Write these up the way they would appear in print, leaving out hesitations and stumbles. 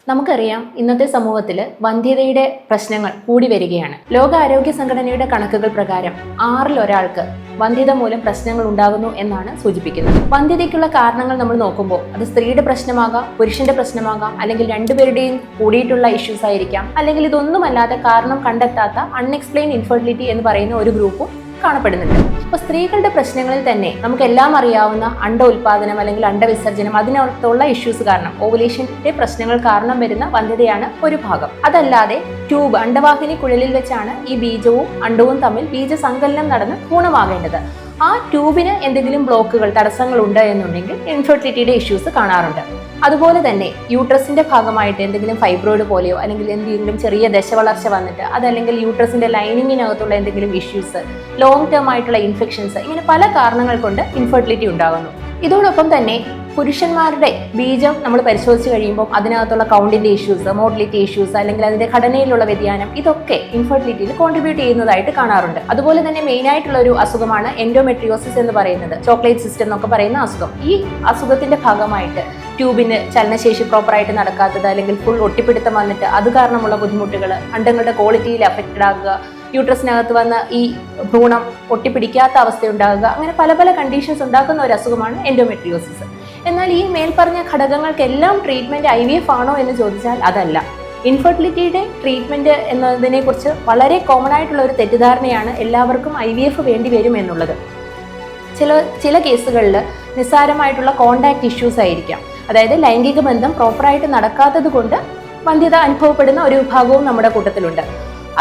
നമുക്കറിയാം ഇന്നത്തെ സമൂഹത്തിൽ വന്ധ്യതയുടെ പ്രശ്നങ്ങൾ കൂടി വരികയാണ്. ലോകാരോഗ്യ സംഘടനയുടെ കണക്കുകൾ പ്രകാരം 6-ൽ ഒരാൾക്ക് വന്ധ്യത മൂലം പ്രശ്നങ്ങൾ ഉണ്ടാകുന്നു എന്നാണ് സൂചിപ്പിക്കുന്നത്. വന്ധ്യതയ്ക്കുള്ള കാരണങ്ങൾ നമ്മൾ നോക്കുമ്പോൾ അത് സ്ത്രീയുടെ പ്രശ്നമാകാം, പുരുഷന്റെ പ്രശ്നമാകാം, അല്ലെങ്കിൽ രണ്ടുപേരുടെയും കൂടിയിട്ടുള്ള ഇഷ്യൂസ് ആയിരിക്കാം, അല്ലെങ്കിൽ ഇതൊന്നുമല്ലാതെ കാരണം കണ്ടെത്താത്ത അൺഎക്സ്പ്ലെയിൻ ഇൻഫെർട്ടിലിറ്റി എന്ന് പറയുന്ന ഒരു ഗ്രൂപ്പും കാണപ്പെടുന്നുണ്ട്. അപ്പോൾ സ്ത്രീകളുടെ പ്രശ്നങ്ങളിൽ തന്നെ നമുക്കെല്ലാം അറിയാവുന്ന അണ്ട ഉൽപാദനം അല്ലെങ്കിൽ അണ്ടവിസർജനം, അതിനകത്തുള്ള ഇഷ്യൂസ് കാരണം, ഓവുലേഷന്റെ പ്രശ്നങ്ങൾ കാരണം വരുന്ന വന്ധ്യതയാണ് ഒരു ഭാഗം. അതല്ലാതെ ട്യൂബ്, അണ്ടവാഹിനി കുഴലിൽ വെച്ചാണ് ഈ ബീജവും അണ്ടവും തമ്മിൽ ബീജസങ്കലനം നടന്ന് പൂർണ്ണമാകേണ്ടത്. ആ ട്യൂബിന് എന്തെങ്കിലും ബ്ലോക്കുകൾ, തടസ്സങ്ങൾ ഉണ്ട് എന്നുണ്ടെങ്കിൽ ഇൻഫെർട്ടിലിറ്റിയുടെ ഇഷ്യൂസ് കാണാറുണ്ട്. അതുപോലെ തന്നെ യൂട്രസിന്റെ ഭാഗമായിട്ട് എന്തെങ്കിലും ഫൈബ്രോയിഡ് പോലെയോ അല്ലെങ്കിൽ എന്തെങ്കിലും ചെറിയ ദശവളർച്ച വന്നിട്ട് അതല്ലെങ്കിൽ യൂട്രസിന്റെ ലൈനിങ്ങിനകത്തുള്ള എന്തെങ്കിലും ഇഷ്യൂസ്, ലോങ് ടേം ആയിട്ടുള്ള ഇൻഫെക്ഷൻസ്, ഇങ്ങനെ പല കാരണങ്ങൾ കൊണ്ട് ഇൻഫെർട്ടിലിറ്റി ഉണ്ടാകുന്നു. ഇതോടൊപ്പം തന്നെ പുരുഷന്മാരുടെ ബീജം നമ്മൾ പരിശോധിച്ച് കഴിയുമ്പോൾ അതിനകത്തുള്ള കൗണ്ടിന്റെ ഇഷ്യൂസ്, മോട്ടിലിറ്റി ഇഷ്യൂസ്, അല്ലെങ്കിൽ അതിന്റെ ഘടനയിലുള്ള വ്യതിയാനം, ഇതൊക്കെ ഇൻഫെർട്ടിലിറ്റിയിൽ കോൺട്രിബ്യൂട്ട് ചെയ്യുന്നതായിട്ട് കാണാറുണ്ട്. അതുപോലെ തന്നെ മെയിൻ ആയിട്ടുള്ള ഒരു അസുഖമാണ് എൻഡോമെട്രിയോസിസ് എന്ന് പറയുന്നത്, ചോക്ലേറ്റ് സിസ്റ്റം എന്നൊക്കെ പറയുന്ന അസുഖം. ഈ അസുഖത്തിന്റെ ഭാഗമായിട്ട് ട്യൂബിന് ചലനശേഷി പ്രോപ്പറായിട്ട് നടക്കാത്തത്, അല്ലെങ്കിൽ ഫുൾ ഒട്ടിപ്പിടുത്തം വന്നിട്ട് അത് കാരണമുള്ള ബുദ്ധിമുട്ടുകൾ, അണ്ടങ്ങളുടെ ക്വാളിറ്റിയിൽ അഫക്റ്റഡ് ആകുക, യൂട്രസിനകത്ത് വന്ന് ഈ ഭ്രൂണം ഒട്ടിപ്പിടിക്കാത്ത അവസ്ഥയുണ്ടാകുക, അങ്ങനെ പല പല കണ്ടീഷൻസ് ഉണ്ടാക്കുന്ന ഒരു അസുഖമാണ് എൻഡോമെട്രിയോസിസ്. എന്നാൽ ഈ മേൽപ്പറഞ്ഞ ഘടകങ്ങൾക്കെല്ലാം ട്രീറ്റ്മെന്റ് IVF ആണോ എന്ന് ചോദിച്ചാൽ അതല്ല. ഇൻഫെർട്ടിലിറ്റിയുടെ ട്രീറ്റ്മെന്റ് എന്നതിനെ കുറിച്ച് വളരെ കോമൺ ആയിട്ടുള്ള ഒരു തെറ്റിദ്ധാരണയാണ് എല്ലാവർക്കും IVF വേണ്ടി വരും എന്നുള്ളത്. ചില കേസുകളിൽ നിസ്സാരമായിട്ടുള്ള കോണ്ടാക്ട് ഇഷ്യൂസ് ആയിരിക്കാം, അതായത് ലൈംഗിക ബന്ധം പ്രോപ്പറായിട്ട് നടക്കാത്തത് കൊണ്ട് വന്ധ്യത അനുഭവപ്പെടുന്ന ഒരു വിഭാഗവും നമ്മുടെ കൂട്ടത്തിലുണ്ട്.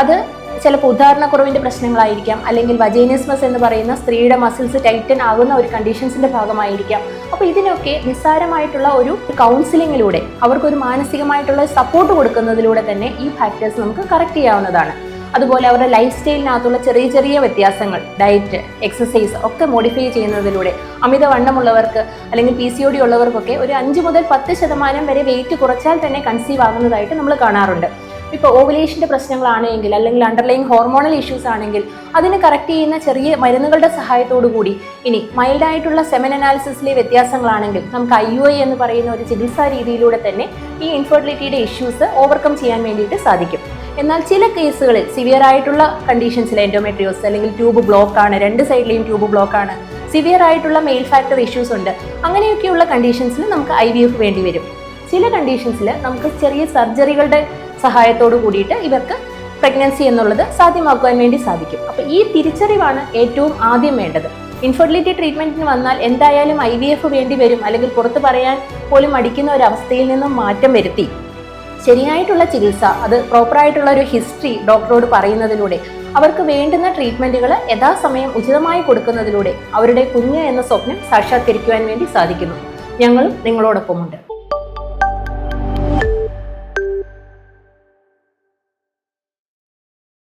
അത് ചിലപ്പോൾ ഉദാഹരണക്കുറവിന്റെ പ്രശ്നങ്ങളായിരിക്കാം, അല്ലെങ്കിൽ വജൈനിസ്മസ് എന്ന് പറയുന്ന സ്ത്രീയുടെ മസിൽസ് ടൈറ്റൻ ആകുന്ന ഒരു കണ്ടീഷൻസിന്റെ ഭാഗമായിരിക്കാം. അപ്പോൾ ഇതിനൊക്കെ നിസ്സാരമായിട്ടുള്ള ഒരു കൗൺസിലിങ്ങിലൂടെ, അവർക്കൊരു മാനസികമായിട്ടുള്ള സപ്പോർട്ട് കൊടുക്കുന്നതിലൂടെ തന്നെ ഈ ഫാക്ടേഴ്സ് നമുക്ക് കറക്റ്റ് ചെയ്യാവുന്നതാണ്. അതുപോലെ അവരുടെ ലൈഫ് സ്റ്റൈലിനകത്തുള്ള ചെറിയ ചെറിയ വ്യത്യാസങ്ങൾ, ഡയറ്റ്, എക്സസൈസ് ഒക്കെ മോഡിഫൈ ചെയ്യുന്നതിലൂടെ അമിതവണ്ണമുള്ളവർക്ക് അല്ലെങ്കിൽ PCOD ഉള്ളവർക്കൊക്കെ ഒരു 5 മുതൽ 10% വരെ വെയിറ്റ് കുറച്ചാൽ തന്നെ കൺസീവ് ആകുന്നതായിട്ട് നമ്മൾ കാണാറുണ്ട്. ഇപ്പോൾ ഓവുലേഷന്റെ പ്രശ്നങ്ങളാണെങ്കിൽ അല്ലെങ്കിൽ അണ്ടർലൈങ് ഹോർമോണൽ ഇഷ്യൂസ് ആണെങ്കിൽ അതിന് കറക്റ്റ് ചെയ്യുന്ന ചെറിയ മരുന്നുകളുടെ സഹായത്തോടു കൂടി, ഇനി മൈൽഡായിട്ടുള്ള സെമൻ അനാലിസിസിലെ വ്യത്യാസങ്ങളാണെങ്കിൽ നമുക്ക് IUI എന്ന് പറയുന്ന ഒരു ചികിത്സാ രീതിയിലൂടെ തന്നെ ഈ ഇൻഫെർട്ടിലിറ്റിയുടെ ഇഷ്യൂസ് ഓവർകം ചെയ്യാൻ വേണ്ടിയിട്ട് സാധിക്കും. എന്നാൽ ചില കേസുകളിൽ സിവിയർ ആയിട്ടുള്ള കണ്ടീഷൻസിൽ എൻഡോമെട്രിയോസിസ് അല്ലെങ്കിൽ ട്യൂബ് ബ്ലോക്ക് ആണ്, 2 സൈഡിലെയും ട്യൂബ് ബ്ലോക്ക് ആണ്, സിവിയർ ആയിട്ടുള്ള മെയിൽ ഫാക്ടർ ഇഷ്യൂസ് ഉണ്ട്, അങ്ങനെയൊക്കെയുള്ള കണ്ടീഷൻസിൽ നമുക്ക് IVF വേണ്ടി വരും. ചില കണ്ടീഷൻസിൽ നമുക്ക് ചെറിയ സർജറികളുടെ സഹായത്തോടു കൂടിയിട്ട് ഇവർക്ക് പ്രഗ്നൻസി എന്നുള്ളത് സാധ്യമാക്കുവാൻ വേണ്ടി സാധിക്കും. അപ്പോൾ ഈ തിരിച്ചറിവാണ് ഏറ്റവും ആദ്യം വേണ്ടത്. ഇൻഫെർട്ടിലിറ്റി ട്രീറ്റ്മെന്റിന് വന്നാൽ എന്തായാലും IVF വേണ്ടി വരും, അല്ലെങ്കിൽ പുറത്ത് പറയാൻ പോലും മടിക്കുന്ന ഒരു അവസ്ഥയിൽ നിന്നും മാറ്റം വരുത്തി ശരിയായിട്ടുള്ള ചികിത്സ, അത് പ്രോപ്പറായിട്ടുള്ള ഒരു ഹിസ്റ്ററി ഡോക്ടറോട് പറയുന്നതിലൂടെ, അവർക്ക് വേണ്ടുന്ന ട്രീറ്റ്മെന്റുകൾ യഥാസമയം ഉചിതമായി കൊടുക്കുന്നതിലൂടെ അവരുടെ കുഞ്ഞ് എന്ന സ്വപ്നം സാക്ഷാത്കരിക്കുവാൻ വേണ്ടി സാധിക്കുന്നു. ഞങ്ങളും നിങ്ങളോടൊപ്പമുണ്ട്.